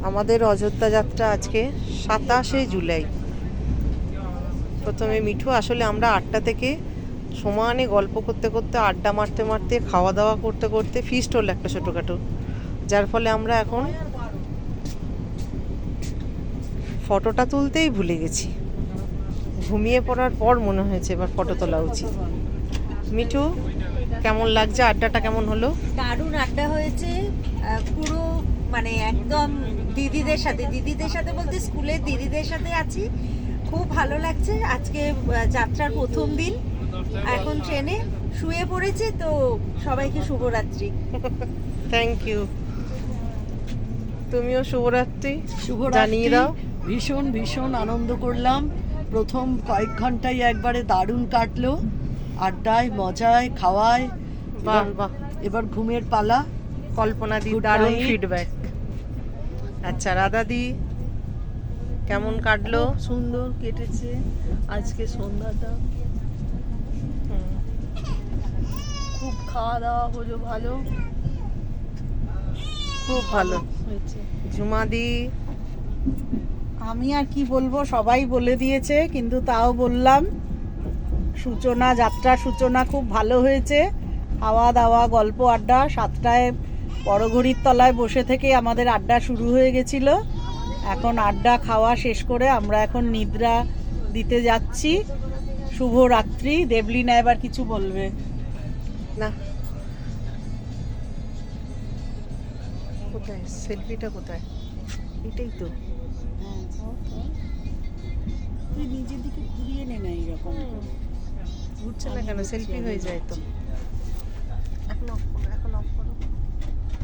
আমাদের অযোধ্যা যাত্রা আজকে 27শে জুলাই। প্রথমে মিঠু, আসলে আমরা 8টা থেকে সমানে গল্প করতে করতে, আড্ডা মারতে মারতে, খাওয়া দাওয়া করতে করতে, ফিস্ট হলো একটা ছোটোখাটো, যার ফলে আমরা এখন ফটোটা তুলতেই ভুলে গেছি। ঘুমিয়ে পড়ার পর মনে হয়েছে এবার ফটো তোলা উচিত। মিঠু, কেমন লাগছে? আড্ডাটা কেমন হলো? দারুণ আড্ডা হয়েছে, পুরো মানে একদম দিদিদের সাথে বলতে স্কুলের দিদিদের সাথে আছি। খুব ভালো লাগছে। আজকে যাত্রার প্রথম দিন, এখন ট্রেনে শুয়ে পড়েছে, তো সবাইকে শুভরাত্রি। Thank you. তুমিও শুভরাত্রি জানিয়ে দাও। ভীষণ ভীষণ আনন্দ করলাম। প্রথম কয়েক ঘন্টায় একবারে দারুণ কাটলো, আড্ডায়, মজায়, খাওয়ায়। বাহ বাহ, এবার ঘুমের পালা। কল্পনা দি Good দারুণ night. ফিডব্যাক। আচ্ছা রাধা দি, কেমন কাটলো? সুন্দর কেটেছে আজকে সন্ধ্যাটা। খুব খাওয়া দাওয়া হলো, ভালো, খুব ভালো হয়েছে। ঝুমা দি, আমি আর কি বলবো, সবাই বলে দিয়েছে, কিন্তু তাও বললাম। যাত্রার সূচনা খুব ভালো হয়েছে। খাওয়া দাওয়া, গল্প, আড্ডা। 7টায় বড়ঘড়ির তলায় বসে থেকে আমাদের আড্ডা শুরু হয়ে গেছিল। এখন আড্ডা খাওয়া শেষ করে আমরা এখন নিদ্রা দিতে যাচ্ছি। শুভ রাত্রি। দেবলিনা এবার কিছু বলবে না কোথায় সেলফিটা? কোথায়? এটাই তো। তুই নিজের দিকে ঘুরিয়ে নে না, এইরকম ঘুরছে না কেন? সেলফি হয়ে যায় তো।